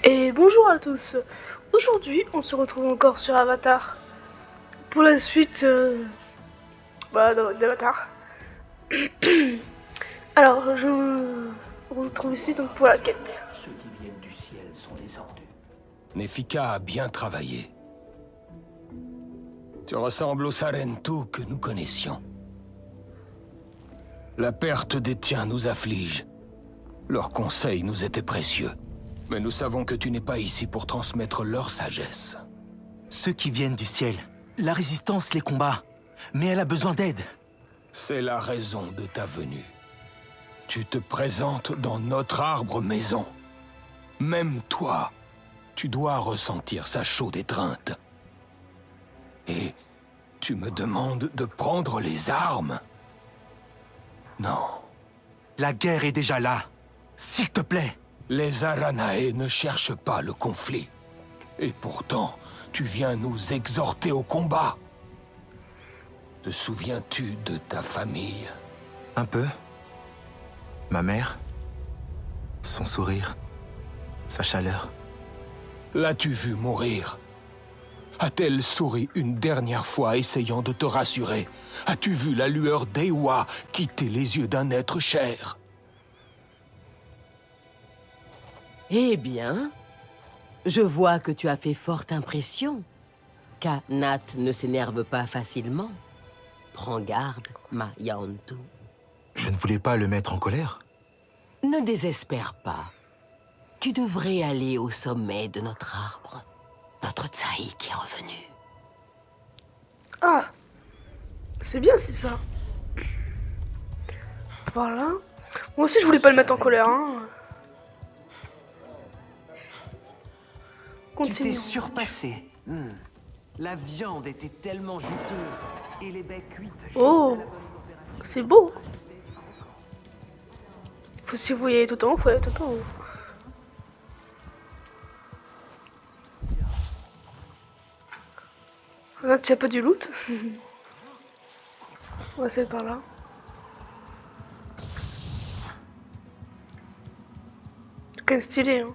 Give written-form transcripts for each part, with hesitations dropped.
Et bonjour à tous. Aujourd'hui, on se retrouve encore sur Avatar pour la suite d'Avatar. Alors, je me retrouve ici donc pour la quête. Ceux qui viennent du ciel sont les ordures. Nefika a bien travaillé. Tu ressembles au Sarentu que nous connaissions. La perte des tiens nous afflige. Leurs conseils nous étaient précieux. Mais nous savons que tu n'es pas ici pour transmettre leur sagesse. Ceux qui viennent du ciel. La résistance les combat. Mais elle a besoin d'aide. C'est la raison de ta venue. Tu te présentes dans notre arbre maison. Même toi, tu dois ressentir sa chaude étreinte. Et tu me demandes de prendre les armes? Non. La guerre est déjà là. S'il te plaît. Les Aranae ne cherchent pas le conflit. Et pourtant, tu viens nous exhorter au combat. Te souviens-tu de ta famille? Un peu. Ma mère. Son sourire. Sa chaleur. L'as-tu vu mourir? A-t-elle souri une dernière fois essayant de te rassurer? As-tu vu la lueur d'Ewa quitter les yeux d'un être cher? Eh bien, je vois que tu as fait forte impression. Nat ne s'énerve pas facilement. Prends garde, ma Yaontu. Je ne voulais pas le mettre en colère. Ne désespère pas. Tu devrais aller au sommet de notre arbre. Notre Tsaïk est revenu. Ah, c'est bien, c'est ça. Voilà. Moi aussi, je voulais pas le mettre en colère. Hein. Tu t'es Continuons. surpassé. La viande était tellement juteuse. Et les baies cuites. Oh, c'est beau. Si vous voyez tout en haut, faut aller tout en haut. Là, tu as pas du loot. On va essayer par là. C'est quand même stylé, hein.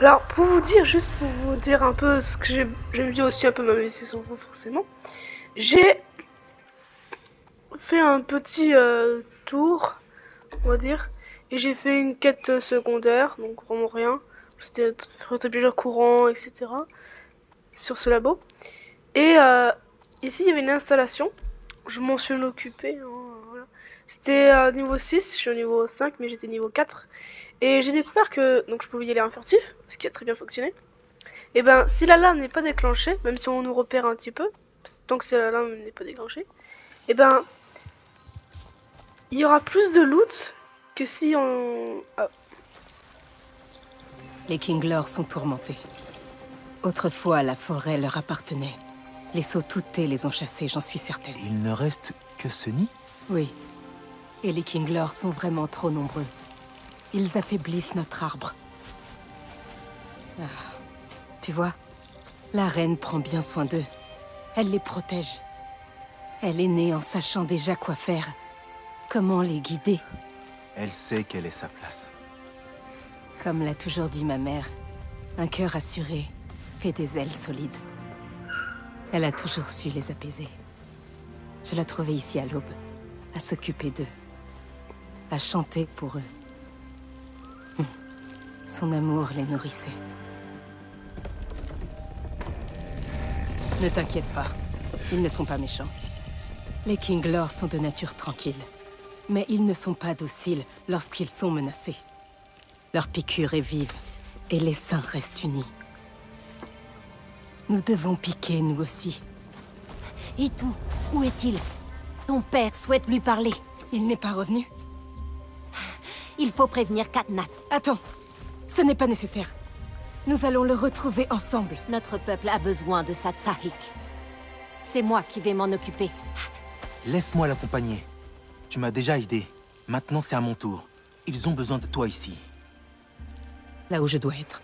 Alors, pour vous dire, juste pour vous dire un peu ce que j'aime bien aussi un peu m'amuser sans vous, forcément. J'ai fait un petit tour, on va dire, et j'ai fait une quête secondaire, donc vraiment rien. C'était rétablir le courant, etc. sur ce labo. Et ici, il y avait une installation. Je m'en suis occupé. Hein, voilà. C'était niveau 6, je suis au niveau 5, mais j'étais niveau 4. Et j'ai découvert que donc je pouvais y aller en furtif, ce qui a très bien fonctionné. Et ben, si la lame n'est pas déclenchée, même si on nous repère un petit peu, tant que la lame n'est pas déclenchée, et ben, il y aura plus de loot que si on... Ah. Les Kinglors sont tourmentés. Autrefois, la forêt leur appartenait. Les Saututés les ont chassés, j'en suis certaine. Il ne reste que ce nid? Oui. Et les Kinglors sont vraiment trop nombreux. Ils affaiblissent notre arbre. Ah. Tu vois, la reine prend bien soin d'eux. Elle les protège. Elle est née en sachant déjà quoi faire. Comment les guider. Elle sait quelle est sa place. Comme l'a toujours dit ma mère, un cœur assuré fait des ailes solides. Elle a toujours su les apaiser. Je la trouvais ici à l'aube, à s'occuper d'eux, à chanter pour eux. Son amour les nourrissait. Ne t'inquiète pas, ils ne sont pas méchants. Les Kinglors sont de nature tranquille, mais ils ne sont pas dociles lorsqu'ils sont menacés. Leur piqûre est vive, et les saints restent unis. Nous devons piquer, nous aussi. Et tout, où est-il? Ton père souhaite lui parler. Il n'est pas revenu? Il faut prévenir Katnat. Attends, ce n'est pas nécessaire. Nous allons le retrouver ensemble. Notre peuple a besoin de sa Tsaïk. C'est moi qui vais m'en occuper. Laisse-moi l'accompagner. Tu m'as déjà aidé. Maintenant, c'est à mon tour. Ils ont besoin de toi ici. Là où je dois être.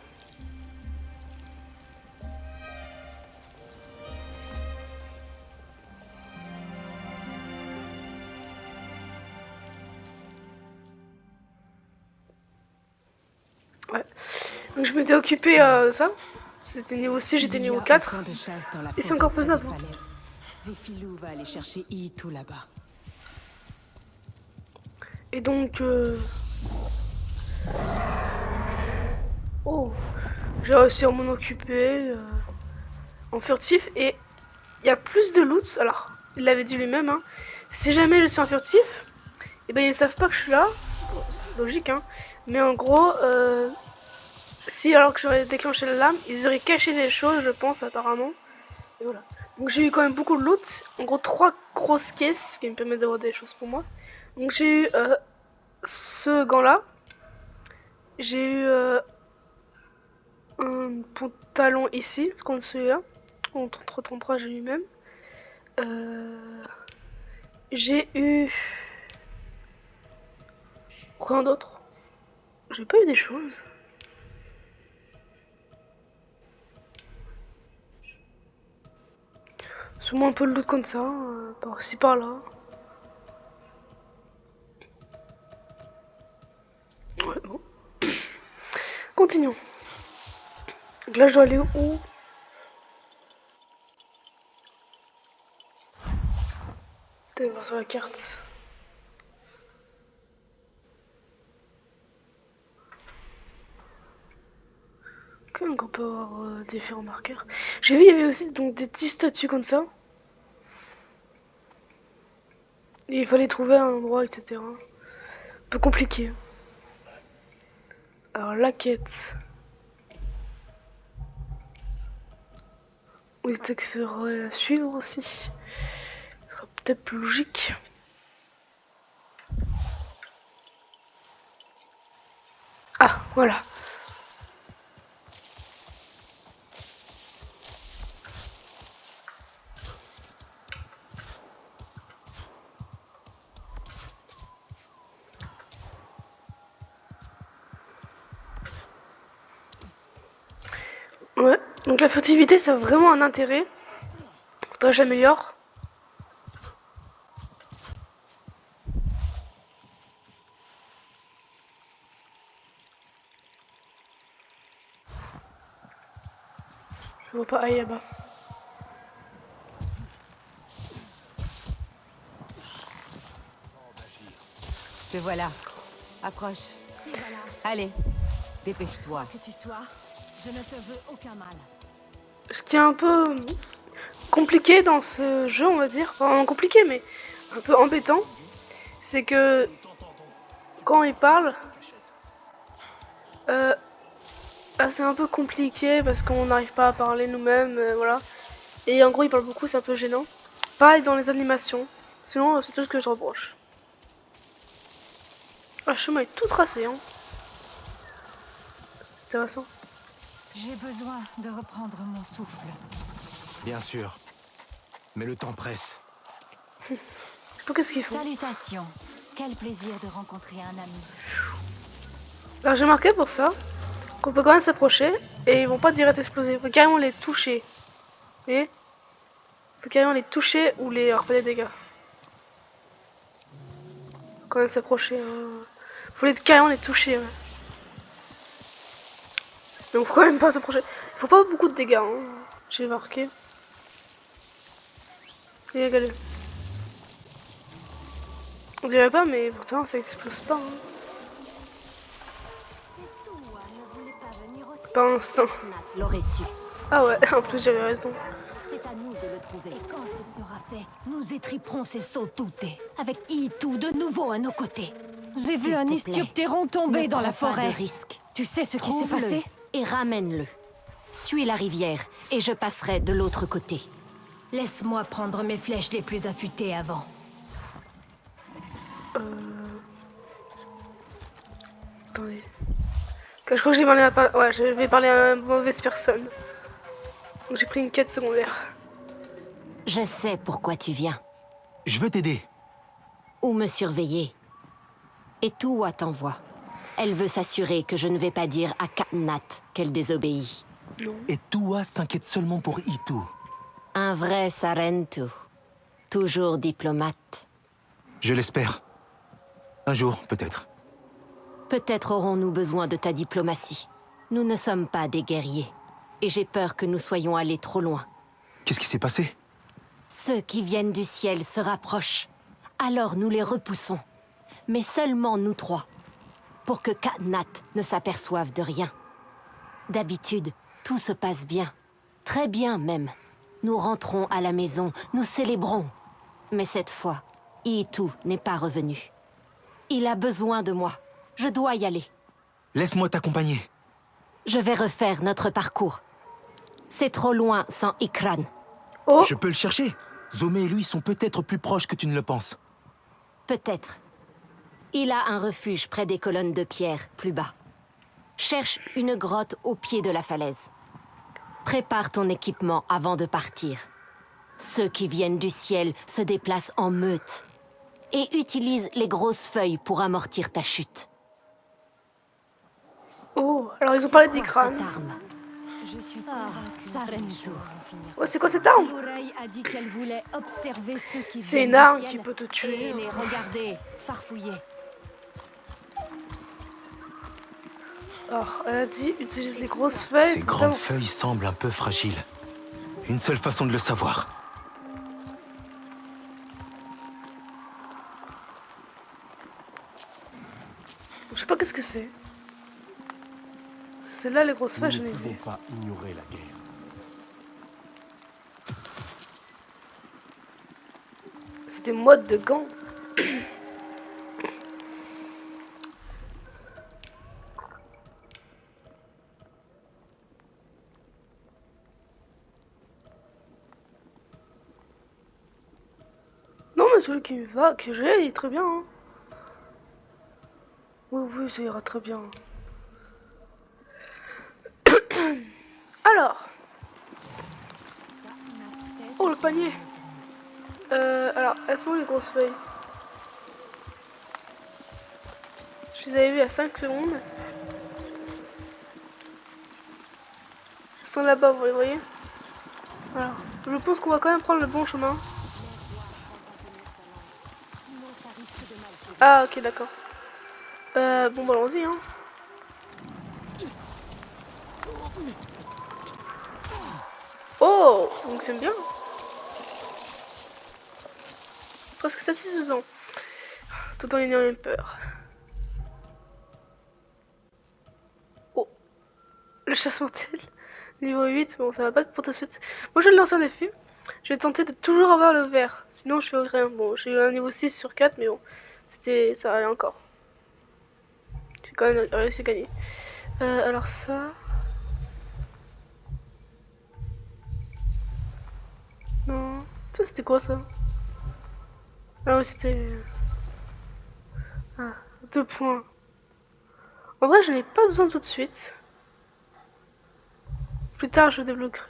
Ouais. Donc je m'étais occupé ça. C'était niveau 6, j'étais niveau 4. Et c'est encore faisable. Vefilou va aller chercher Iitou là-bas. Et donc... Oh, j'ai réussi à m'en occuper en furtif. Et il y a plus de loot. Alors, il l'avait dit lui-même. Hein. Si jamais je suis en furtif, et ben ils savent pas que je suis là. Bon, c'est logique, hein. Mais en gros, si alors que j'aurais déclenché la lame, ils auraient caché des choses, je pense, apparemment. Et voilà. Donc j'ai eu quand même beaucoup de loot. En gros, 3 grosses caisses qui me permettent d'avoir des choses pour moi. Donc j'ai eu ce gant-là. J'ai eu un pantalon ici, contre celui-là. En 33, j'ai eu même. J'ai eu... Rien d'autre. J'ai pas eu des choses. Sûrement un peu de loot comme ça, par-ci par-là. Ouais, bon. Continuons. Donc là, je dois aller où? Peut-être voir sur la carte. Ok, donc on peut avoir différents marqueurs. J'ai vu, il y avait aussi donc des petits statues comme ça. Et il fallait trouver un endroit, etc. Un peu compliqué. Alors la quête. Oui, peut-être que ça devrait la suivre aussi. Ce sera peut-être plus logique. Ah, voilà. Ouais, donc la furtivité, ça a vraiment un intérêt. Faudrait que j'améliore. Je vois pas, ah, là-bas. Te voilà. Approche. Allez, dépêche-toi. Que tu sois, je ne te veux aucun mal. Ce qui est un peu compliqué dans ce jeu, on va dire, enfin compliqué mais un peu embêtant, c'est que quand il parle, c'est un peu compliqué parce qu'on n'arrive pas à parler nous-mêmes, voilà. Et en gros il parle beaucoup, c'est un peu gênant. Pareil dans les animations, sinon c'est tout ce que je reproche. Le chemin est tout tracé, hein. C'est intéressant. J'ai besoin de reprendre mon souffle. Bien sûr. Mais le temps presse. Je sais pas qu'est-ce qu'ils font. Salutations. Quel plaisir de rencontrer un ami. Alors j'ai marqué pour ça qu'on peut quand même s'approcher et ils vont pas direct exploser. Il faut carrément les toucher. Vous voyez? Il faut carrément les toucher ou les leur faire des dégâts. Quand même s'approcher. Hein. Faut carrément les toucher. Ouais. Donc faut quand même pas s'approcher. Il faut pas beaucoup de dégâts. Hein. J'ai marqué. Et regardez. On dirait pas mais pourtant ça explose pas. Hein. Pas un instant. Nat l'aurait su. Ah ouais, en plus j'avais raison. C'est à nous de le trouver. Et quand ce sera fait, nous étriperons ces sauts-toutés. Avec Iitou de nouveau à nos côtés. J'ai vu S'il un te Istioptéron tomber Ne dans la prends pas forêt. de risque. Tu sais ce qui s'est Trouve-le passé? et ramène-le. Suis la rivière et je passerai de l'autre côté. Laisse-moi prendre mes flèches les plus affûtées avant. Attendez. Je crois que j'ai parlé à... Ouais, je vais parler à une mauvaise personne. Donc j'ai pris une quête secondaire. Je sais pourquoi tu viens. Je veux t'aider. Ou me surveiller. Et Tuwa t'envoie. Elle veut s'assurer que je ne vais pas dire à Katnat qu'elle désobéit. Et Tuwa s'inquiète seulement pour Iitou. Un vrai Sarentu. Toujours diplomate. Je l'espère. Un jour, peut-être. Peut-être aurons-nous besoin de ta diplomatie. Nous ne sommes pas des guerriers. Et j'ai peur que nous soyons allés trop loin. Qu'est-ce qui s'est passé? Ceux qui viennent du ciel se rapprochent. Alors nous les repoussons. Mais seulement nous trois. Pour que Ka'nat ne s'aperçoive de rien. D'habitude, tout se passe bien. Très bien même. Nous rentrons à la maison, nous célébrons. Mais cette fois, Iitu n'est pas revenu. Il a besoin de moi. Je dois y aller. Laisse-moi t'accompagner. Je vais refaire notre parcours. C'est trop loin sans Ikran. Oh, Je peux le chercher. Zomé et lui sont peut-être plus proches que tu ne le penses. Peut-être. Il a un refuge près des colonnes de pierre, plus bas. Cherche une grotte au pied de la falaise. Prépare ton équipement avant de partir. Ceux qui viennent du ciel se déplacent en meute. Et utilisent les grosses feuilles pour amortir ta chute. oh, alors ils ont parlé d'Ikran. Cette arme. Sarentu. Ouais, c'est quoi cette arme? L'oreille a dit qu'elle voulait observer ceux qui C'est viennent une du arme ciel qui peut te tuer. et les regarder, farfouiller. Alors, elle a dit utilise les grosses feuilles. Ces grandes feuilles semblent un peu fragiles. Une seule façon de le savoir. Je sais pas qu'est-ce que c'est. C'est là les grosses feuilles, je l'ai vu. pas ignorer la guerre. C'est des modes de gants. Non mais celui qui va, que j'ai, il est très bien. Hein. Oui, oui, ça ira très bien. Alors. Oh le panier. Alors, elles sont où les grosses feuilles? Je les avais vues à 5 secondes. Elles sont là-bas, vous les voyez? Voilà. Je pense qu'on va quand même prendre le bon chemin. Ah ok, d'accord. Bon bah allons-y hein. Oh, donc c'est bien. Presque satisfaisant. Tout en ayant une peur. Oh, le chasse-mortel. Niveau 8, bon ça va pas pour tout de suite. Moi je vais lancer un défi. Je vais tenter de toujours avoir le vert. Sinon je fais rien. Bon, j'ai eu un niveau 6 sur 4, mais bon. Ça allait encore. J'ai quand même réussi à gagner. Alors ça... Non. Ça c'était quoi ça? Ah oui c'était... Ah, 2 points. En vrai je n'ai pas besoin tout de suite. Plus tard je débloquerai.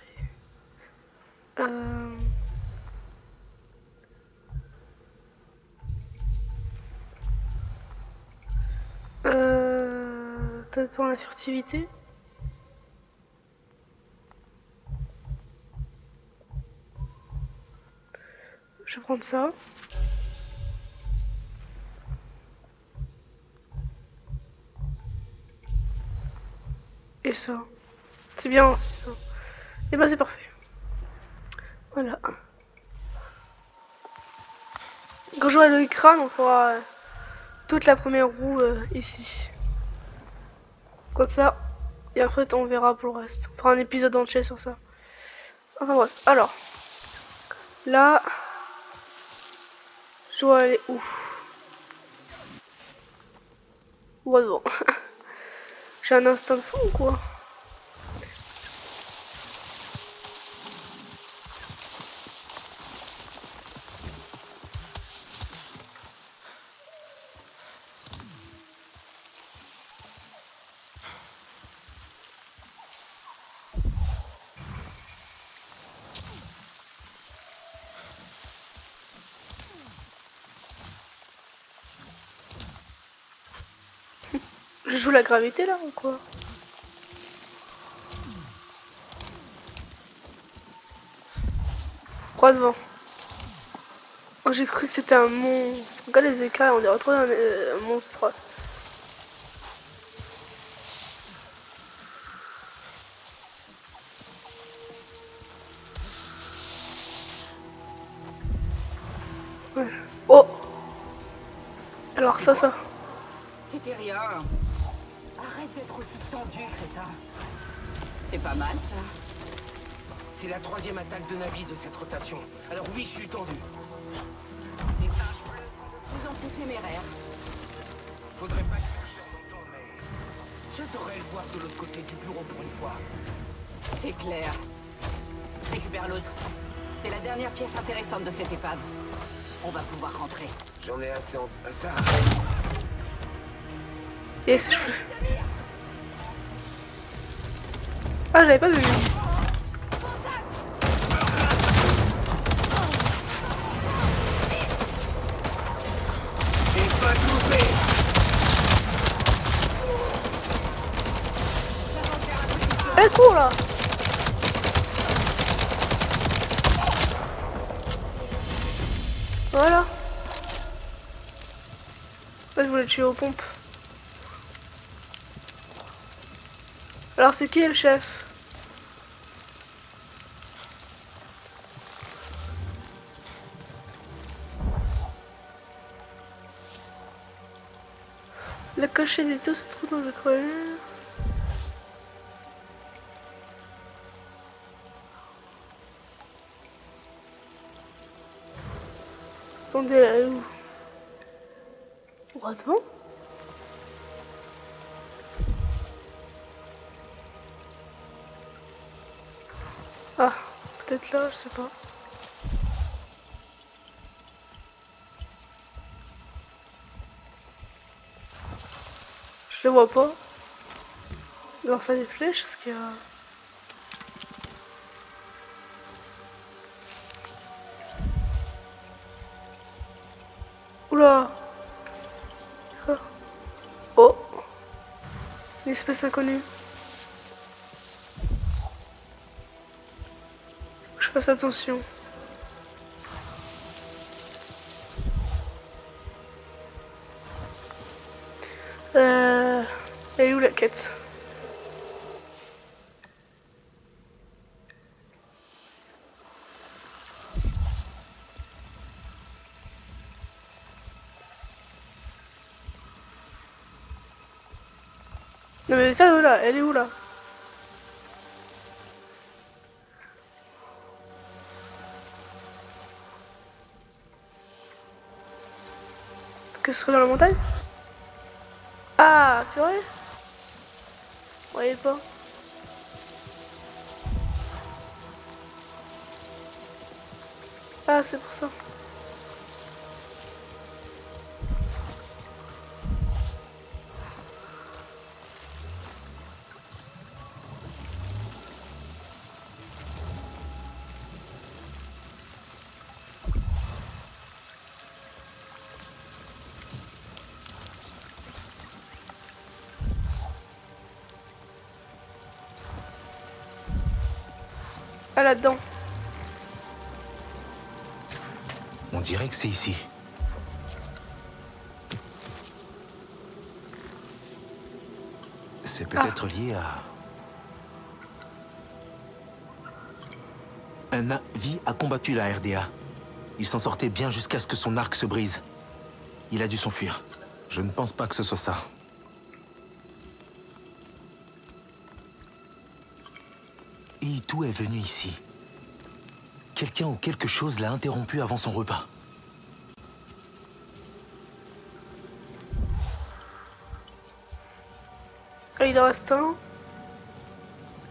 Peut-être pour la furtivité. Je vais prendre ça. Et ça. C'est bien, c'est ça. Et bah c'est parfait. Voilà. Quand j'aurai le crâne, on fera toute la première roue ici. Comme ça. Et après on verra pour le reste. On fera un épisode entier sur ça. Enfin bref. Alors. Là. Je dois aller où? Ouais bon. J'ai un instinct de fou ou quoi? Je joue la gravité là ou quoi? Droit devant. Oh, j'ai cru que c'était un monstre. Regarde les écailles, on est retrouvé un monstre. ça. C'était rien. Arrête d'être aussi tendu, crétin. C'est pas mal, ça. C'est la 3e attaque de Navi de cette rotation. Alors oui, je suis tendu. Ces singes bleus sont de plus en plus téméraires. Faudrait pas que ça longtemps, mais... J'adorerais le voir de l'autre côté du bureau pour une fois. C'est clair. Récupère l'autre. C'est la dernière pièce intéressante de cette épave. On va pouvoir rentrer. J'en ai assez en... Ça... Yes, je... Ah, j'avais pas vu. J'ai pas coupé. Elle court là. Voilà. Je voulais le tuer aux pompes. Alors c'est qui le chef? Le cachet des deux se trouve dans le creux. Attendez, elle est où? Attends. Ah, peut-être là, je sais pas. Je le vois pas. Il leur fait des flèches parce qu'il y a... Oula. Quoi? Oh. Une espèce inconnue. Je fasse attention. Elle est où la quête? Non mais ça là, elle est où là? Est-ce que ce serait dans la montagne? Ah, c'est vrai? Vous voyez pas? Ah, c'est pour ça. Ah, là-dedans. On dirait que c'est ici. C'est peut-être lié à... Un Navi a combattu la RDA. Il s'en sortait bien jusqu'à ce que son arc se brise. Il a dû s'enfuir. Je ne pense pas que ce soit ça. Iitou est venu ici. Quelqu'un ou quelque chose l'a interrompu avant son repas. Ah, il en reste un.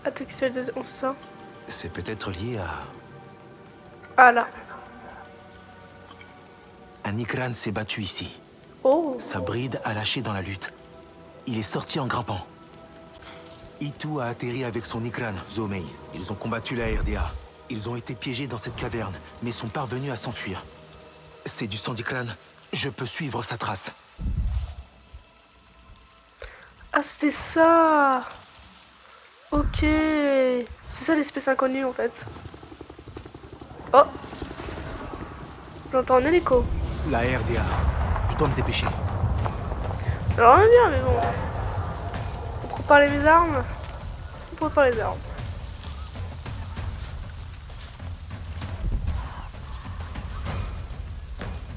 Attaque de... On sait ça. C'est peut-être lié à... Ah là. Un Ikran s'est battu ici. Oh. Sa bride a lâché dans la lutte. Il est sorti en grimpant. Iitou a atterri avec son Ikran, Zomei. Ils ont combattu la RDA. Ils ont été piégés dans cette caverne, mais sont parvenus à s'enfuir. C'est du sang d'Ikran. Je peux suivre sa trace. Ah, c'était ça. Ok. C'est ça l'espèce inconnue en fait. Oh. J'entends un hélico. La RDA. Je dois me dépêcher. Alors on est bien, mais bon. On prépare mes armes. On prépare les armes.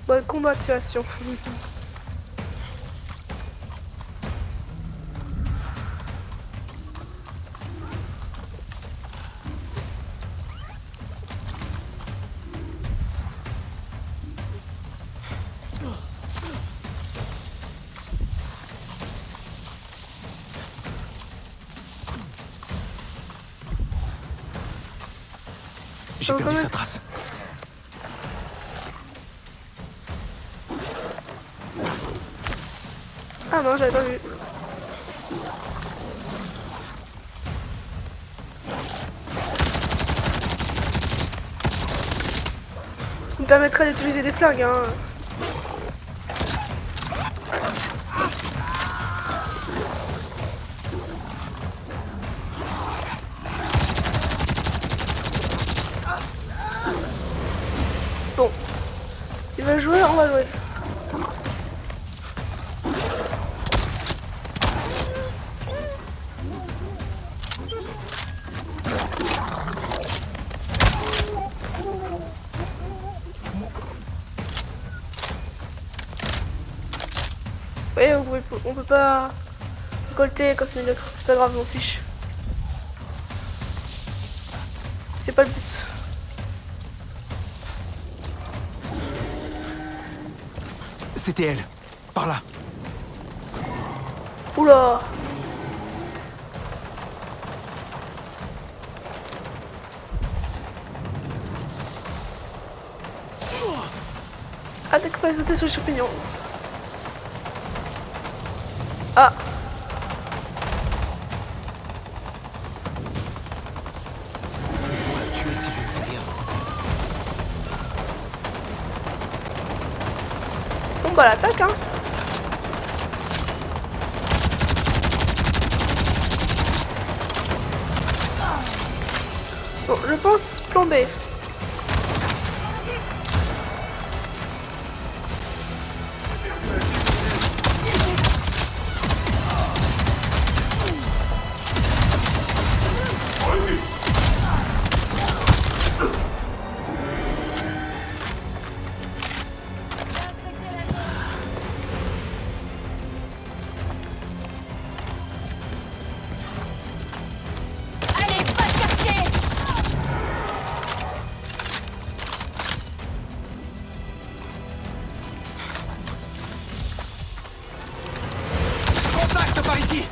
Bonne combat situation. J'ai perdu sa trace. Ah non, j'avais pas vu. Ça me permettrait d'utiliser des flingues, hein. Bon. Il va jouer, on va jouer. Ouais, on peut pas récolter quand c'est neutre, c'est pas grave, je m'en fiche. C'était pas le but. C'était elle. Par là. Oula! Ah, t'as pas sauter sur les champignons. Ah! On va la tuer si je ne fais rien. Bon bah l'attaque, hein! Bon, je pense plan B. Contact par ici.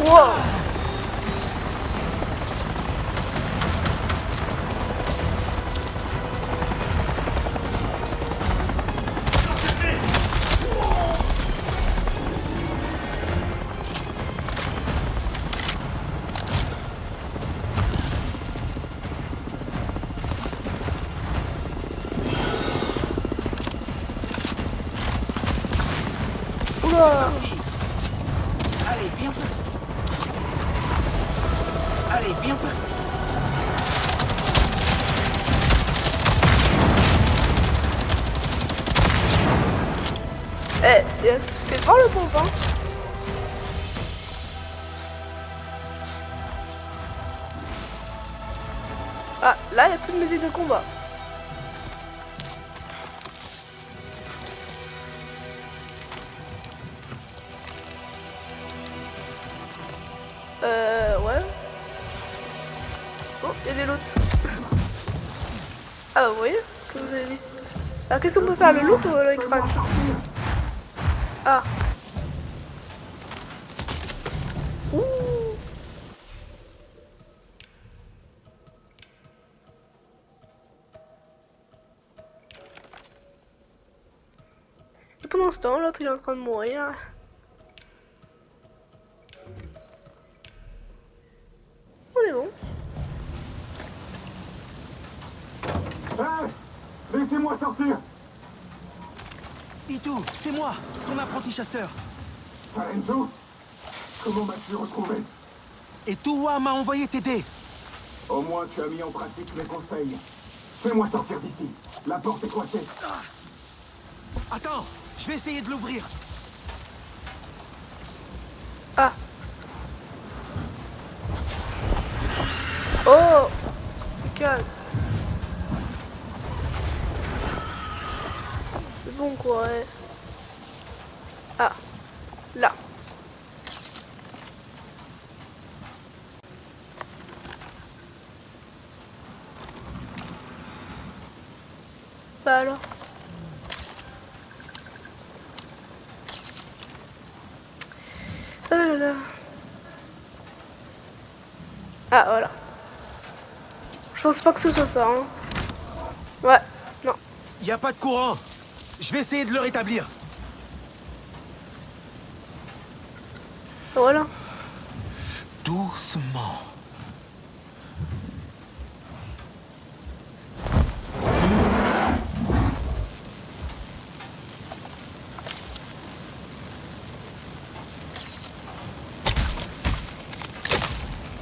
Wow! Oula! Allez, viens par ici. Allez, viens par ici. Eh, c'est fort le pompe, hein? Ah, là, il n'y a plus de musique de combat. Ouais. Oh, il y a des loot. Ah, bah, vous voyez ce que vous avez dit. Alors, qu'est-ce qu'on peut faire, le loot ou le crâne? Ah. Ouh. Et pendant ce temps, l'autre il est en train de mourir. On est bon. Laissez-moi sortir! Itu, c'est moi, ton apprenti chasseur. Lorenzo, comment m'as-tu retrouvé? Et Tuwa m'a envoyé t'aider. Au moins tu as mis en pratique mes conseils. Fais-moi sortir d'ici. La porte est coincée. Attends, je vais essayer de l'ouvrir. Ah. Oh. Calme. C'est bon quoi, ouais. Ah. Là. Bah alors. Oh là là. Ah voilà. Je pense pas que ce soit ça. Hein. Ouais, non. Y a pas de courant. Je vais essayer de le rétablir. Voilà. Doucement.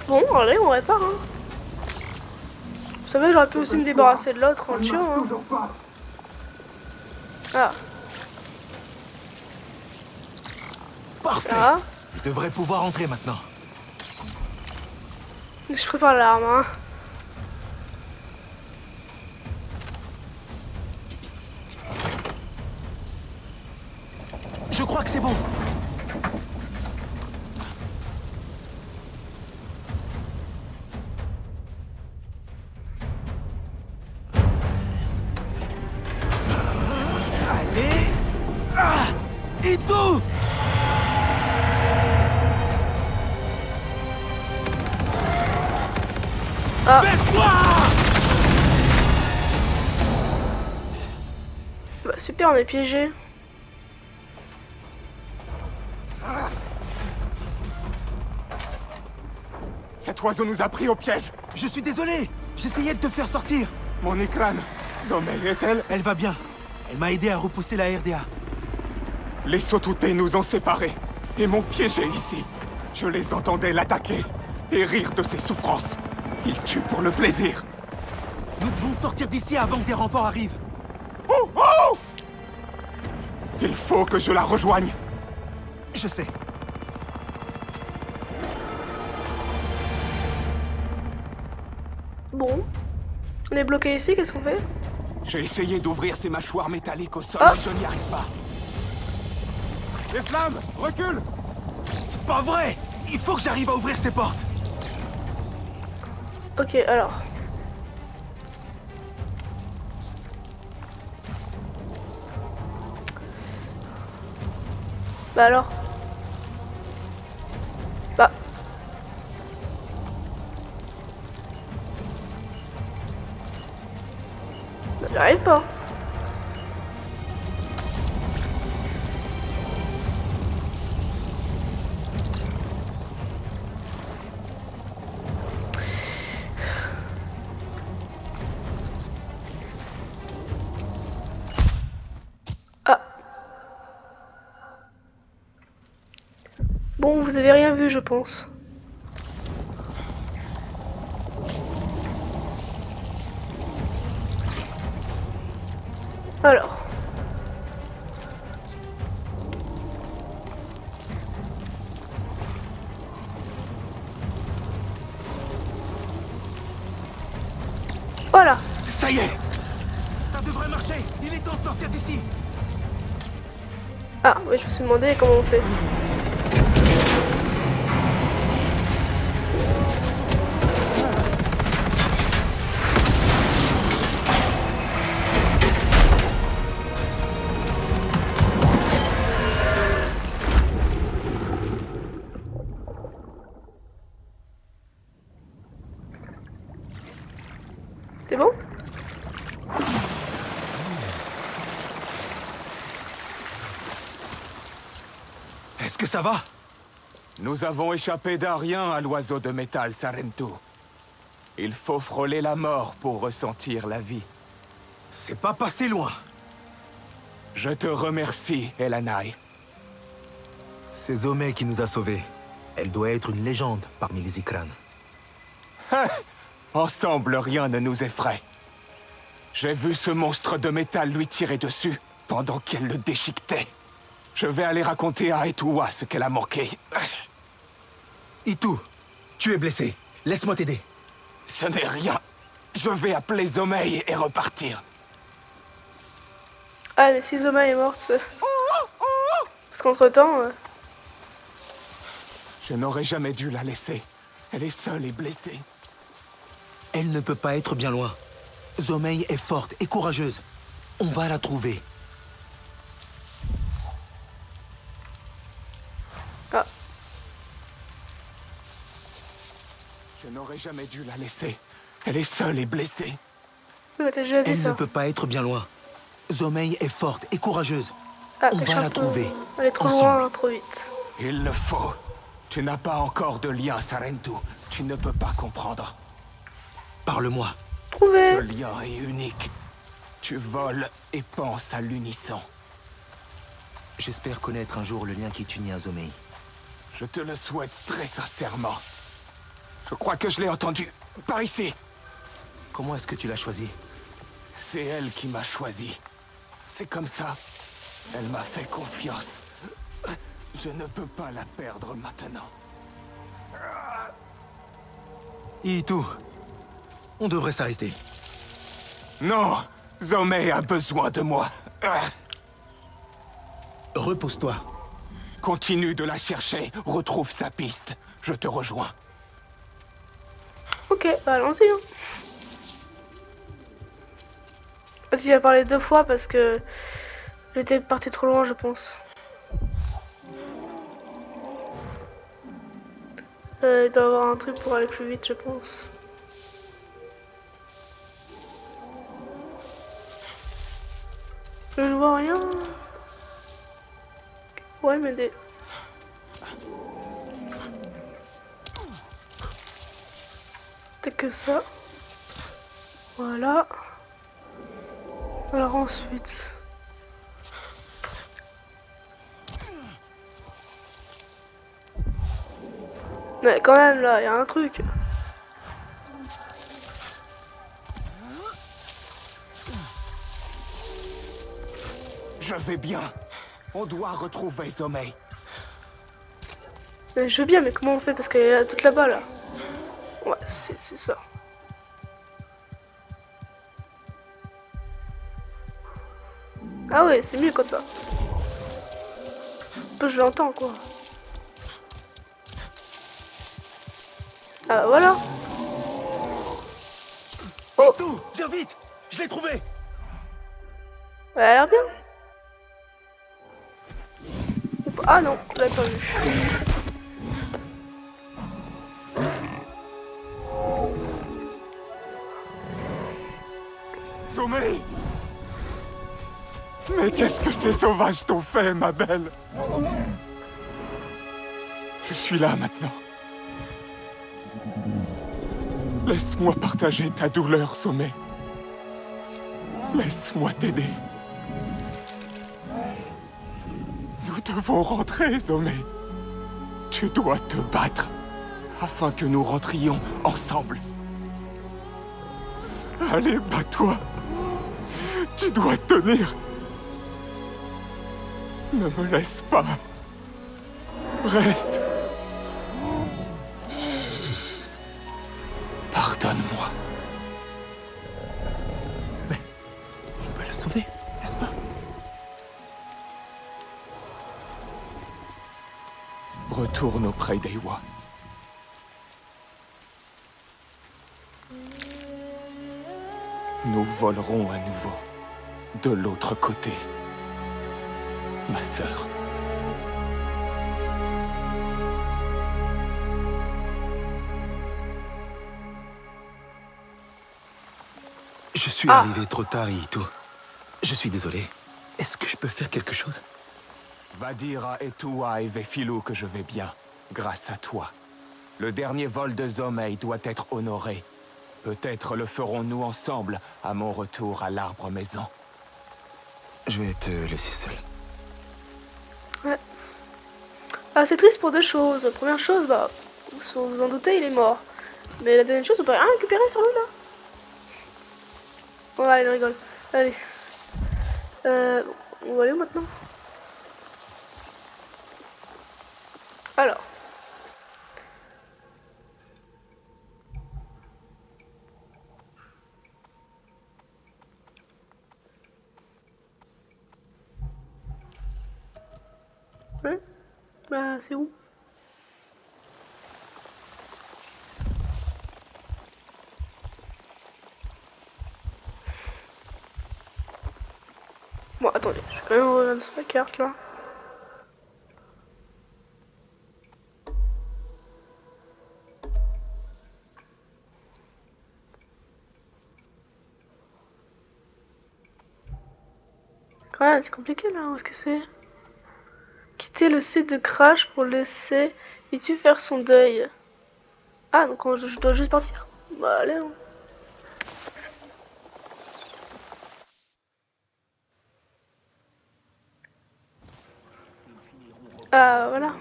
Bon, allez, on répare. Hein. Vous savez, j'aurais pu aussi me débarrasser de l'autre en le tuant. Hein. Ah. Parfait. Ah. Il devrait pouvoir entrer maintenant. Je prépare l'arme. Hein. Je crois que c'est bon. Allez. Ah. Et tout. Ah. Baisse-toi. Bah super, on est piégé. Cet oiseau nous a pris au piège. Je suis désolé. J'essayais de te faire sortir. Mon écran, Zomei est-elle? Elle va bien. Elle m'a aidé à repousser la RDA. Les Sotuté nous ont séparés et m'ont piégé ici. Je les entendais l'attaquer et rire de ses souffrances. Ils tuent pour le plaisir. Nous devons sortir d'ici avant que des renforts arrivent. Oh, oh! Il faut que je la rejoigne. Je sais. Bon. On est bloqué ici, qu'est-ce qu'on fait? J'ai essayé d'ouvrir ces mâchoires métalliques au sol, Ah. mais je n'y arrive pas. Les flammes, recule! C'est pas vrai. Il faut que j'arrive à ouvrir ces portes. Ok, alors. Bah alors. Bah. Bah, j'arrive pas. Ah. Bon, vous avez rien vu, je pense. Alors. Voilà. Ça y est. Ça devrait marcher. Il est temps de sortir d'ici. Ah, oui, je me suis demandé comment on fait. C'est bon? Est-ce que ça va? Nous avons échappé d'un rien à l'oiseau de métal Sarento. Il faut frôler la mort pour ressentir la vie. C'est pas passé loin. Je te remercie, Elanai. C'est Zomei qui nous a sauvés. Elle doit être une légende parmi les Ikran. Ensemble, rien ne nous effraie. J'ai vu ce monstre de métal lui tirer dessus pendant qu'elle le déchiquetait. Je vais aller raconter à Etuwa ce qu'elle a manqué. Itu, tu es blessé. Laisse-moi t'aider. Ce n'est rien. Je vais appeler Zomei et repartir. Ah, mais si Zoma est morte. Parce qu'entre-temps... Je n'aurais jamais dû la laisser. Elle est seule et blessée. Elle ne peut pas être bien loin. Zomei est forte et courageuse. On va la trouver. Ah, Je n'aurais jamais dû la laisser. Elle est seule et blessée. t'as déjà dit Elle ça. ne peut pas être bien loin. Zomeï est forte et courageuse. Ah, On pêche va un la peu. trouver. Elle est trop Ensemble. loin, trop vite. Il le faut. Tu n'as pas encore de lien, Sarentu. Tu ne peux pas comprendre. Parle-moi. Ce Trouvé. lien est unique. Tu voles et penses à l'unisson. J'espère connaître un jour le lien qui t'unit à Zomeï. Je te le souhaite très sincèrement. Je crois que je l'ai entendu. Par ici. Comment est-ce que tu l'as choisi? C'est elle qui m'a choisi. C'est comme ça. Elle m'a fait confiance. Je ne peux pas la perdre maintenant. Itu, on devrait s'arrêter. Non! Zomeï a besoin de moi. Repose-toi. Continue de la chercher. Retrouve sa piste. Je te rejoins. Ok, bah allons-y. Hein. Aussi, il a parlé 2 fois parce que j'étais parti trop loin, je pense. Il doit y avoir un truc pour aller plus vite, je pense. Je ne vois rien. Ouais, m'aider. C'est que ça. Voilà. Alors ensuite. Ouais, quand même, là, il y a un truc. Je vais bien. On doit retrouver Zomeï. Mais je veux bien, mais comment on fait? Parce qu'elle est là, toute là-bas, là. Ouais, c'est ça. Ah ouais, c'est mieux comme ça. Je l'entends, quoi. Ah, voilà. Oh tout, viens vite. Je l'ai trouvé. Elle a l'air bien. Ah non, je l'avais pas vu. Zomeï! Mais qu'est-ce que ces sauvages t'ont fait, ma belle? Je suis là maintenant. Laisse-moi partager ta douleur, Zomeï. Laisse-moi t'aider. Nous devons rentrer, Zomeï. Tu dois te battre afin que nous rentrions ensemble. Allez, bats-toi. Tu dois tenir. Ne me laisse pas. Reste. Pardonne-moi. Mais on peut la sauver, n'est-ce pas? Retourne auprès d'Eywa. Nous volerons à nouveau de l'autre côté, ma sœur. Je suis arrivé trop tard, Itu. Je suis désolé. Est-ce que je peux faire quelque chose? Va dire à Etua et Vefilou que je vais bien, grâce à toi. Le dernier vol de Zomeï doit être honoré. Peut-être le ferons-nous ensemble à mon retour à l'Arbre Maison. Je vais te laisser seul. Ouais. Ah, c'est triste pour 2 choses. La première chose, bah, vous vous en doutez, il est mort. Mais la deuxième chose, on peut rien récupérer sur lui là. Bon, allez, il rigole. Allez. On va aller où maintenant? Alors. Ouais. Bah, c'est où? attendez, je vais quand même regarder sur la carte là. Quand même, c'est compliqué là, où est-ce que c'est? Quitter le site de Crash pour laisser Itu faire son deuil. Ah, donc je dois juste partir. Bah allez. Hein. Ah, voilà.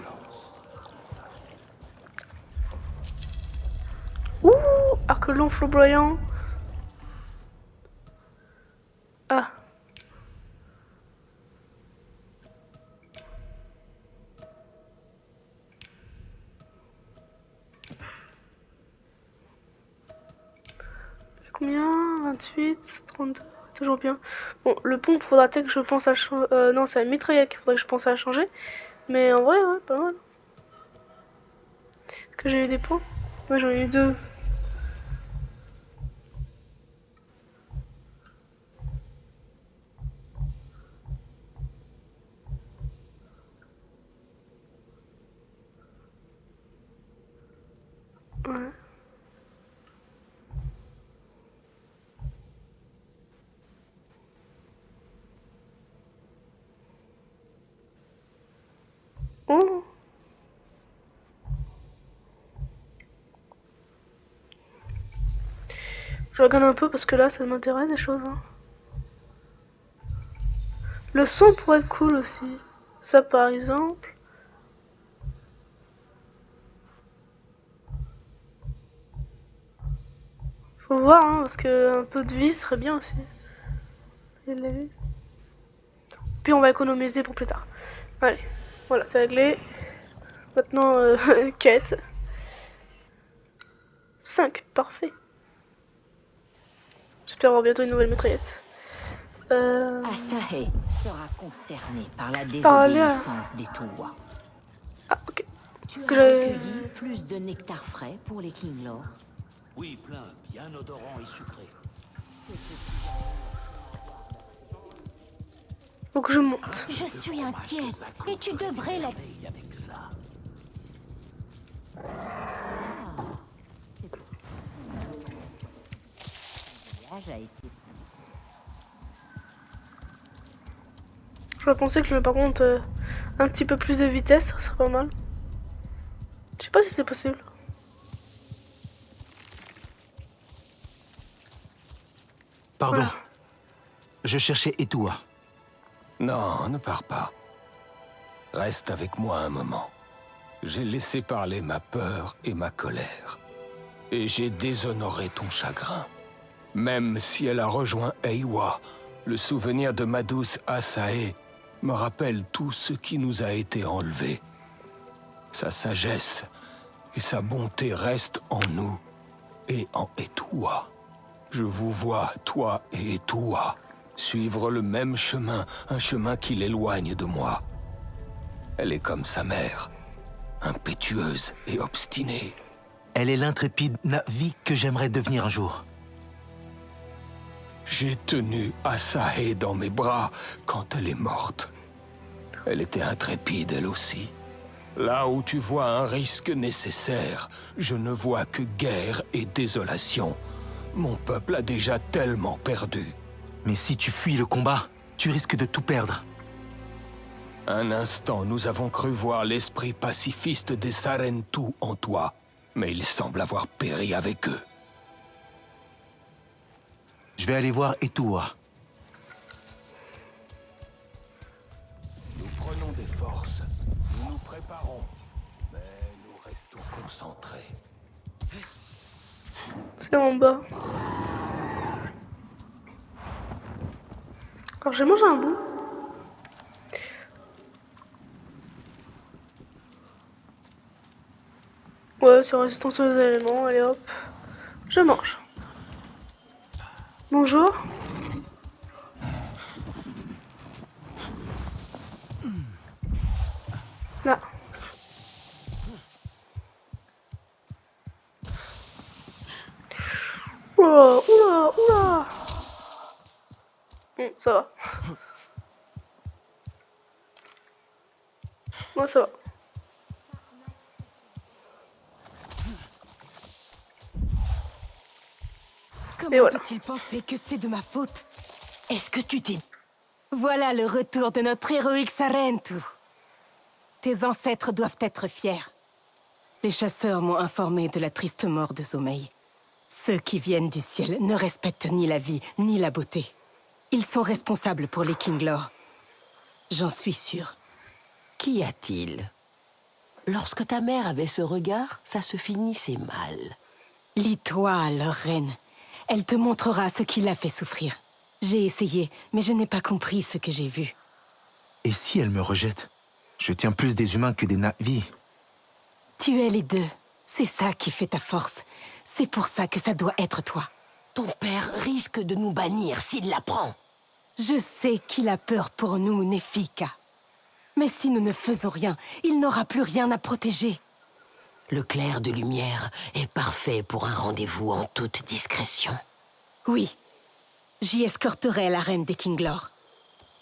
Ouh, arc long flamboyant. Ah. Combien? 28, 32, toujours bien. Bon, le pont, faudra peut-être que je pense à changer. Non, c'est la mitraillette qu'il faudrait que je pense à changer. Mais en vrai, ouais, pas mal. Est-ce que j'ai eu des points? Moi, j'en ai eu 2. Ouais. Oh. Je regarde un peu parce que là, ça m'intéresse des choses. Hein. Le son pourrait être cool aussi. Ça, par exemple. Faut voir, hein, parce que un peu de vie serait bien aussi. Il l'a vu. Puis on va économiser pour plus tard. Allez, voilà, c'est réglé. Maintenant, quête. 5, parfait. J'espère avoir bientôt une nouvelle mitraillette. Asahe sera consterné par la Parler à- désobéissance des Touwa. Ah, ok. Tu Que as j'avais- recueilli plus de nectar frais pour les Kinglor. Oui, plein, bien odorant et sucré. Faut que je monte. Je suis inquiète et tu devrais la... Et avec ça. J'aurais pensé que par contre, un petit peu plus de vitesse, ça serait pas mal. Je sais pas si c'est possible. Pardon. Voilà. Je cherchais Etua. Non, ne pars pas. Reste avec moi un moment. J'ai laissé parler ma peur et ma colère. Et j'ai déshonoré ton chagrin. Même si elle a rejoint Eywa, le souvenir de ma douce Asae me rappelle tout ce qui nous a été enlevé. Sa sagesse et sa bonté restent en nous et en Etua. Je vous vois, toi et Etua, suivre le même chemin, un chemin qui l'éloigne de moi. Elle est comme sa mère, impétueuse et obstinée. Elle est l'intrépide Navi que j'aimerais devenir un jour. J'ai tenu Asahe dans mes bras quand elle est morte. Elle était intrépide, elle aussi. Là où tu vois un risque nécessaire, je ne vois que guerre et désolation. Mon peuple a déjà tellement perdu. Mais si tu fuis le combat, tu risques de tout perdre. Un instant, nous avons cru voir l'esprit pacifiste des Sarentu en toi, mais il semble avoir péri avec eux. Je vais aller voir Etua. Nous prenons des forces, nous nous préparons, mais nous restons concentrés. C'est en bas. Alors j'ai mangé un bout. Ouais, c'est résistance aux éléments. Allez hop. Je mange. Bonjour. Là. Oula, oula, oula. Ça va. Moi, ça va. Comment voilà. peut-il penser que c'est de ma faute? Est-ce que tu t'es... Voilà le retour de notre héroïque Sarentu. Tes ancêtres doivent être fiers. Les chasseurs m'ont informé de la triste mort de Zomei. Ceux qui viennent du ciel ne respectent ni la vie, ni la beauté. Ils sont responsables pour les Kinglor. J'en suis sûre. Qu'y a-t-il? Lorsque ta mère avait ce regard, ça se finissait mal. Lis-toi, leur reine. Elle te montrera ce qui l'a fait souffrir. J'ai essayé, mais je n'ai pas compris ce que j'ai vu. Et si elle me rejette? Je tiens plus des humains que des Na'vi. Tu es les deux. C'est ça qui fait ta force. C'est pour ça que ça doit être toi. Ton père risque de nous bannir s'il l'apprend. Je sais qu'il a peur pour nous, Nefika. Mais si nous ne faisons rien, il n'aura plus rien à protéger. Le clair de lumière est parfait pour un rendez-vous en toute discrétion. Oui. J'y escorterai la reine des Kinglor.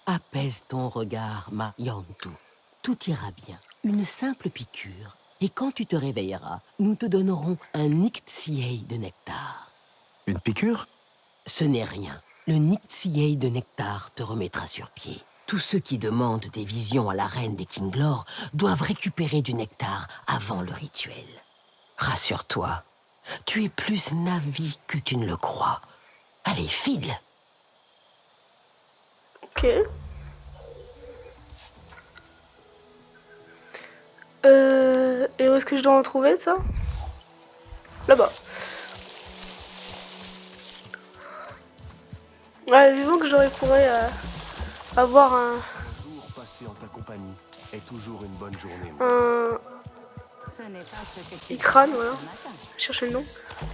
Apaise ton regard, ma Yantu. Tout ira bien. Une simple piqûre. Et quand tu te réveilleras, nous te donnerons un Nictsiei de nectar. Une piqûre? Ce n'est rien. Le Nictsiei de nectar te remettra sur pied. Tous ceux qui demandent des visions à la reine des Kinglor doivent récupérer du nectar avant le rituel. Rassure-toi, tu es plus Na'vi que tu ne le crois. Allez, file! Ok. Et où est-ce que je dois en trouver ça? Là-bas. Ouais, vivant que j'aurais pourrais avoir un jour passé en ta compagnie est toujours une bonne journée. Ikran, voilà. Cherchez le nom.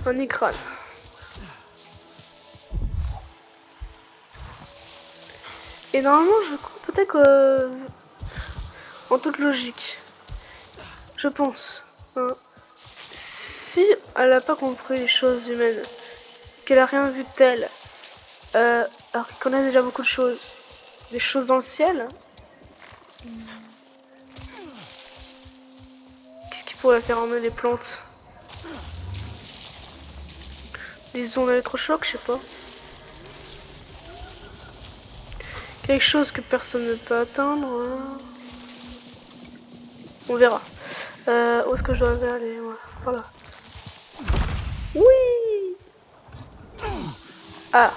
Un Ikran. Et normalement, je crois peut-être que... en toute logique, je pense, hein, si elle a pas compris les choses humaines, qu'elle a rien vu de tel, alors qu'elle connaît déjà beaucoup de choses, des choses dans le ciel, qu'est-ce qui pourrait faire emmener des plantes? Des ondes électrochocs, je sais pas. Quelque chose que personne ne peut atteindre. Hein. On verra. Où est-ce que je dois aller? Voilà. Oui. Ah.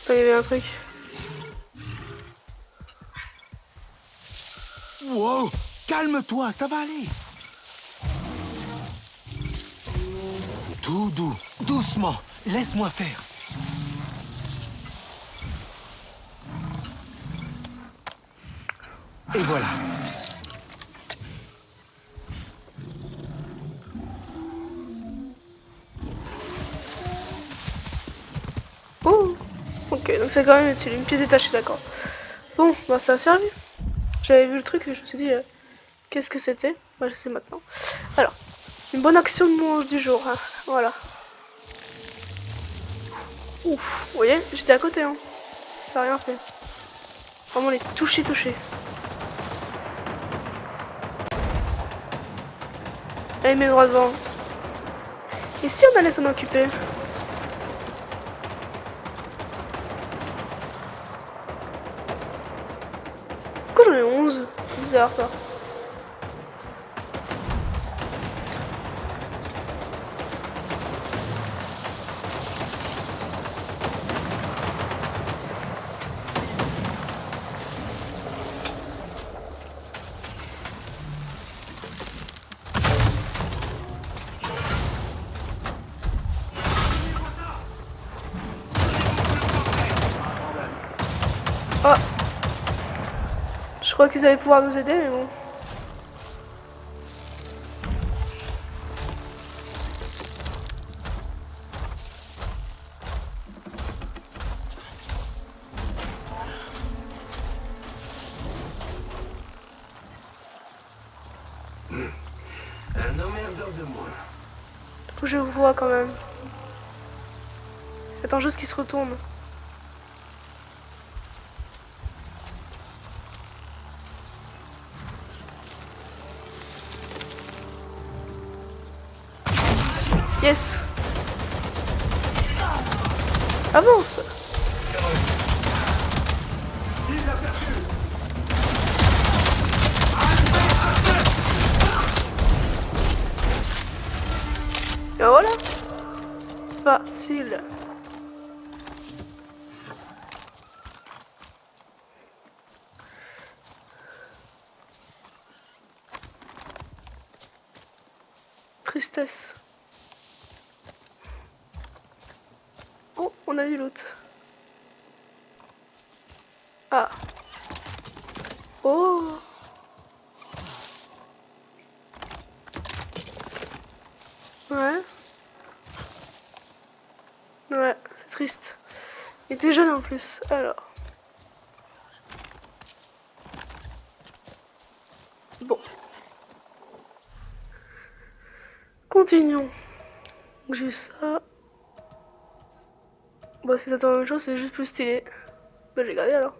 Il y avait un truc. Wow! Calme-toi, ça va aller. Tout doux, doucement. Laisse-moi faire. Et voilà. Oh. Ok, donc c'est quand même utile. Une pièce détachée, d'accord. Bon, bah ça a servi. J'avais vu le truc et je me suis dit, qu'est-ce que c'était? Bah je sais maintenant. Alors, une bonne action du jour. Hein. Voilà. Ouf, vous voyez, j'étais à côté. Hein. Ça a rien fait. Vraiment les toucher. Allez, mes droits devant. Et si on allait s'en occuper? Pourquoi j'en ai 11? Bizarre ça. Oh. Je crois qu'ils allaient pouvoir nous aider, mais bon. de moins. Faut que je vois quand même. Attends juste qu'il se retourne. Yes. Avance. Et voilà. Facile. Tristesse. Oh, on a du loot. Ah. Oh. Ouais. Ouais, c'est triste. Il était jeune en plus. Alors. Bon. Continuons. Juste ça. Bon, si t'attends la même chose, c'est juste plus stylé. Bah, j'ai gardé alors.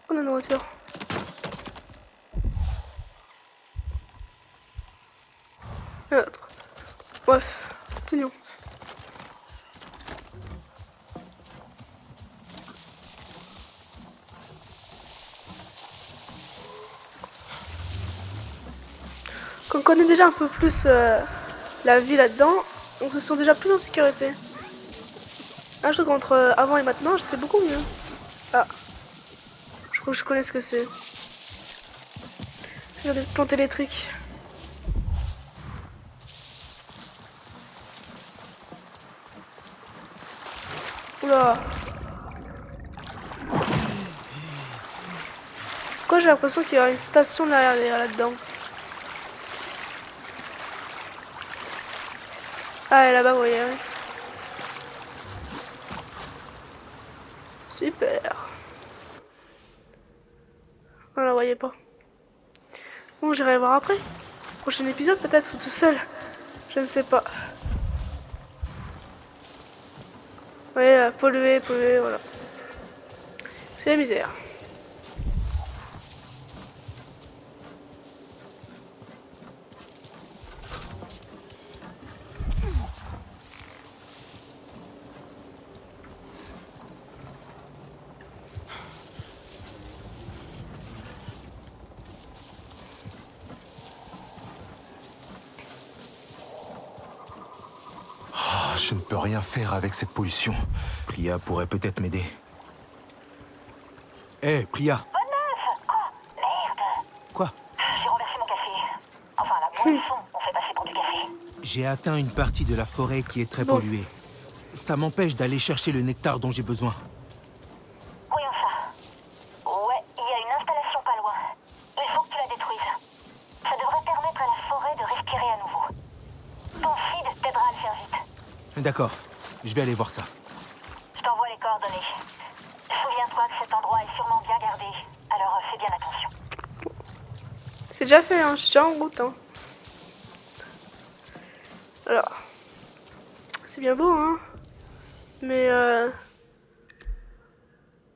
On a une voiture. Un autre. Bref, continuons. Quand on connaît déjà un peu plus la vie là-dedans, on se sent déjà plus en sécurité. Ah, je trouve qu'entre avant et maintenant, c'est beaucoup mieux. Ah. Je crois que je connais ce que c'est. Il y a des plantes électriques. Oula. Pourquoi j'ai l'impression qu'il y a une station derrière là-dedans? Ah, elle est là-bas, vous voyez. Oui. Super. On la voyait pas. Bon, j'irai voir après. Prochain épisode peut-être, tout seul. Je ne sais pas. Oui, polluer, voilà. C'est la misère. Je ne peux rien faire avec cette pollution. Priya pourrait peut-être m'aider. Hé, Priya! Quoi? J'ai renversé mon café. Enfin, la boisson, on fait passer pour du café. J'ai atteint une partie de la forêt qui est très polluée. Ça m'empêche d'aller chercher le nectar dont j'ai besoin. Voyons ça. Ouais, il y a une installation pas loin. Il faut que tu la détruises. Ça devrait permettre à la forêt de respirer à nouveau. Ton feed t'aidera à le faire vite. D'accord, je vais aller voir ça. Je t'envoie les coordonnées. Souviens-toi que cet endroit est sûrement bien gardé, alors fais bien attention. C'est déjà fait, hein, je suis déjà en route. Hein. Alors, c'est bien beau, hein. Mais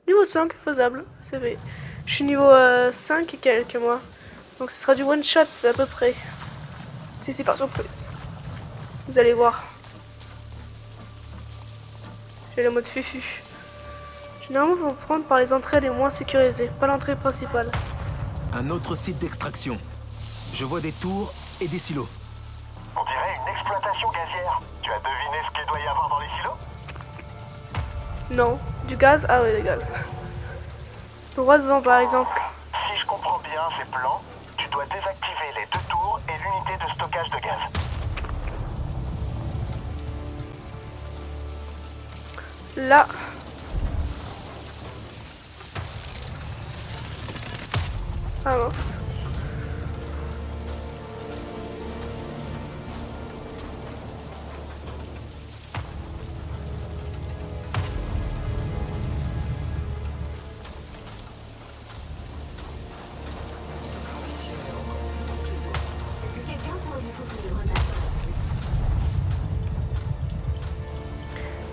niveau 5, faisable, c'est vrai. Je suis niveau 5 et quelques, moi. Donc ce sera du one shot à peu près. Si c'est par surprise. Vous allez voir. J'ai le mode fufu. Généralement, il faut prendre par les entrées les moins sécurisées, pas l'entrée principale. Un autre site d'extraction. Je vois des tours et des silos. On dirait une exploitation gazière. Tu as deviné ce qu'il doit y avoir dans les silos? Non. Du gaz? Ah ouais, du gaz. Droit devant, par exemple. Si je comprends bien ces plans, tu dois désactiver les 2 tours et l'unité de stockage de gaz. Là. Ah mince.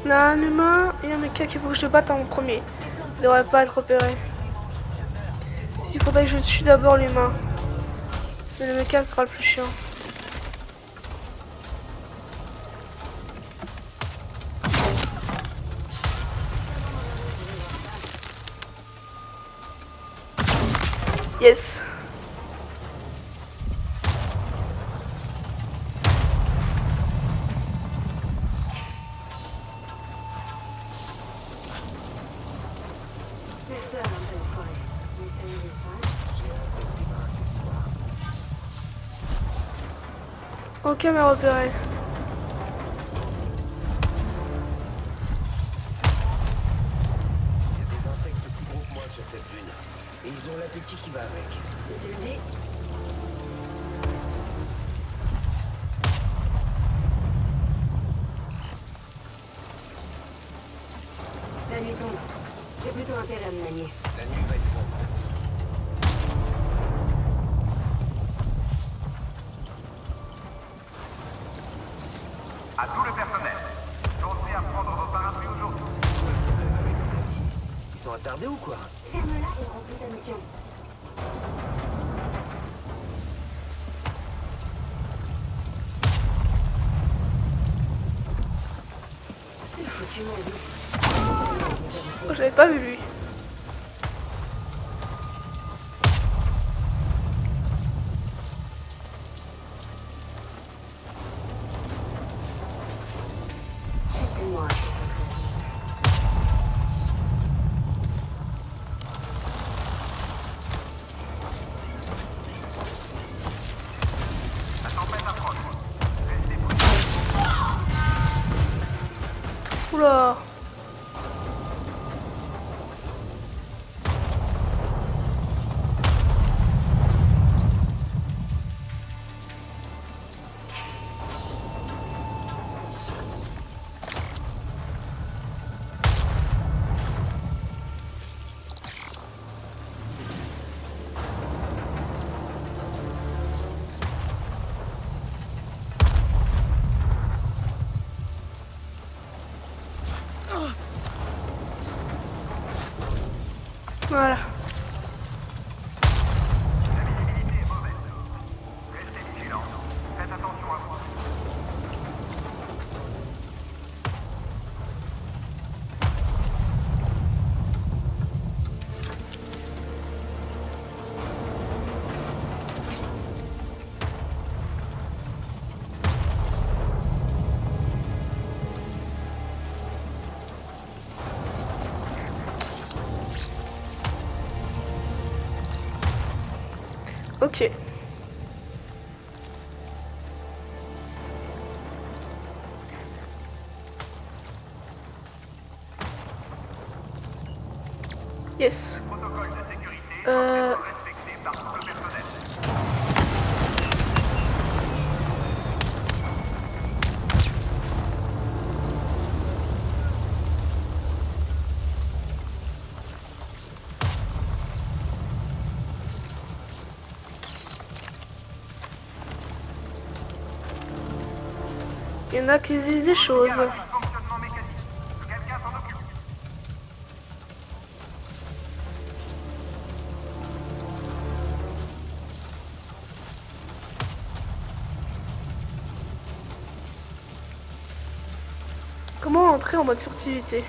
On a un humain et un mecha qu'il faut que je batte en premier. Il devrait pas être repéré. S'il faudrait que je tue d'abord l'humain. Mais le mecha sera le plus chiant. Yes. Ok, mais repéré. Il y a des insectes plus gros que moi sur cette lune. Et ils ont l'appétit qui va avec. La nuit tombe. J'ai plutôt intérêt à me manier. La nuit va être longue. À tout le personnel, pensez à prendre vos parapluies aujourd'hui. Ils sont attardés ou quoi? Ferme-la et remplis ta mission. Oh, j'avais pas vu lui. Moi. La tempête approche. Oula. Voilà. Restez vigilants. Faites attention à vous. Ok. Yes. Protocole de sécurité respecté par tout le personnel. Il y en a qui se disent des choses. Fonctionnement mécanique. Que quelqu'un s'en occupe. Comment entrer en mode furtivité?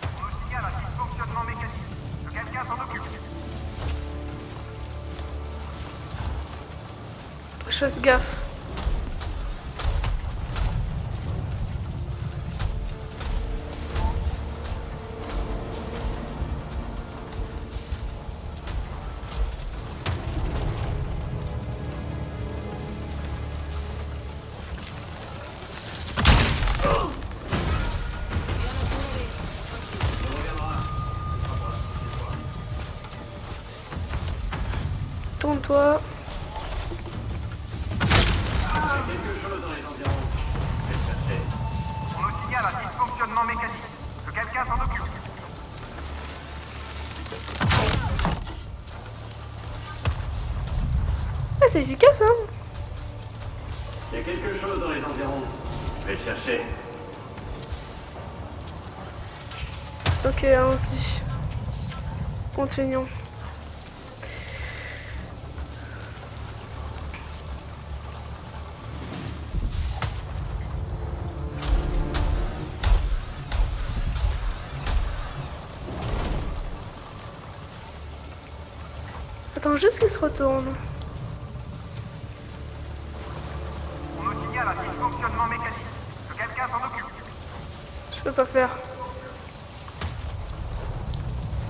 On nous signale un dysfonctionnement mécanique. Que quelqu'un s'en occupe. Je fasse gaffe. Tourne-toi. On nous signale un dysfonctionnement mécanique. Que quelqu'un s'en occupe. Ah, c'est efficace, hein? Il y a quelque chose dans les environs. Je vais le chercher. Ok, allons-y. Continuons. Attends juste qu'il se retourne. On nous signale un dysfonctionnement mécanique. Que quelqu'un s'en occupe. Je peux pas faire.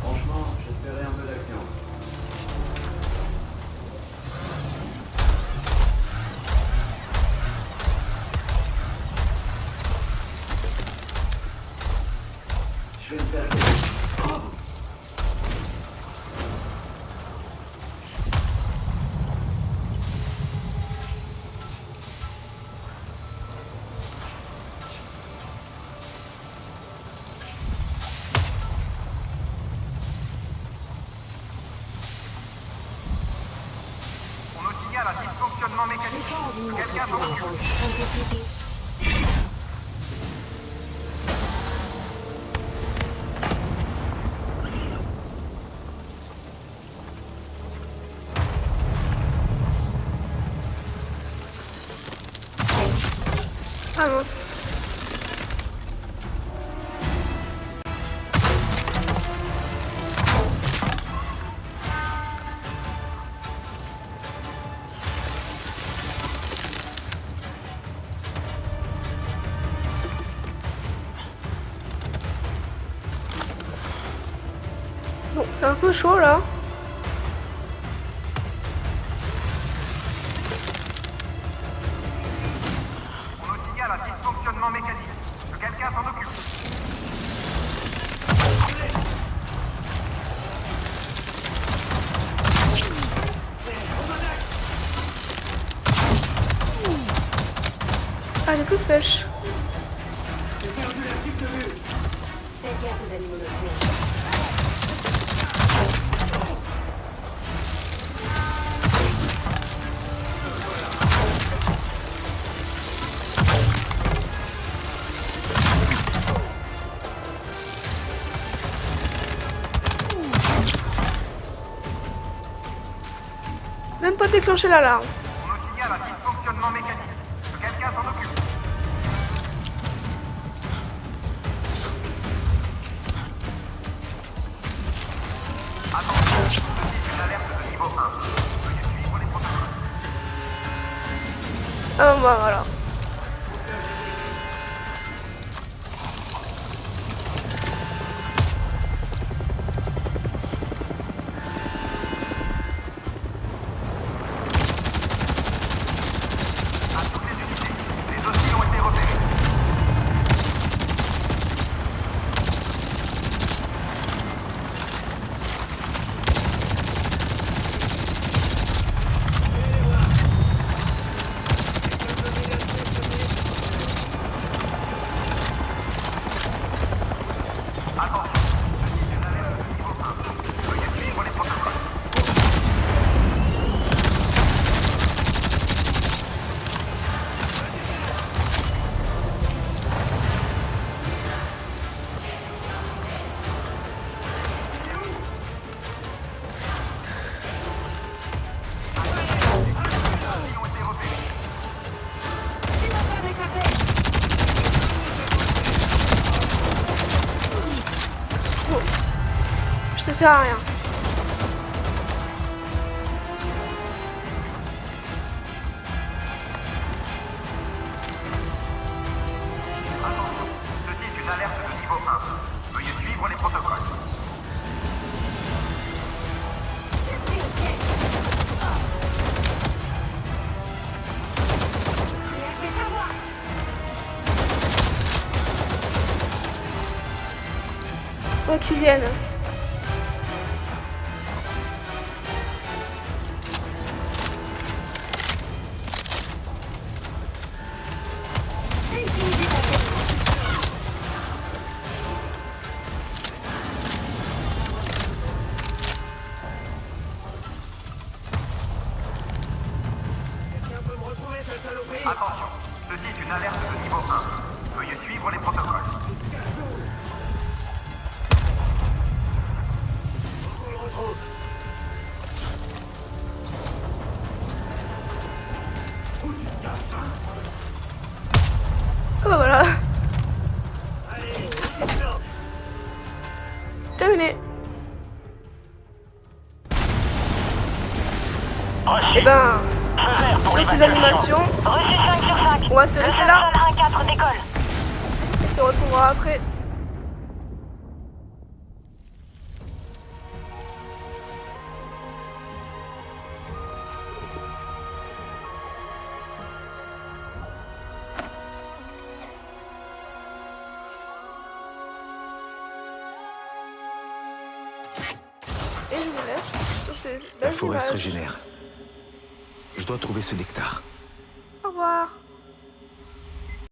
Franchement, j'espérais un peu d'action. Je vais me faire... On nous signale un dysfonctionnement mécanique. Que quelqu'un s'en occupe. Ah mince. Bon, c'est un peu chaud là. On nous signale un dysfonctionnement mécanique. Que quelqu'un s'en occupe. Ah, j'ai plus de flèches. Même pas déclencher l'alarme. On nous signale un dysfonctionnement mécanique. Que quelqu'un s'en occupe. Attention, ceci est une alerte de niveau 1. Veuillez suivre les protocoles. Ah bah voilà. À toutes les unités, les hostiles ont été repérés. Attention, ceci est une alerte de niveau 1. Veuillez suivre les protocoles. Ils ont été repérés. Ça sert à rien. Attention, ceci est une alerte de niveau 1. Veuillez suivre les protocoles. Faut qu'ils viennent. Attention, Ceci est une alerte de niveau 1. Veuillez suivre les protocoles. Ah bah voilà. Terminé. Et ben, sur ces animations, Reçu 5 sur 5. on va se laisser là. 1-4 décolle. On se retrouvera après. Et je vous laisse sur ces La belles forêt se images. régénère. Je dois trouver ce nectar. Au revoir.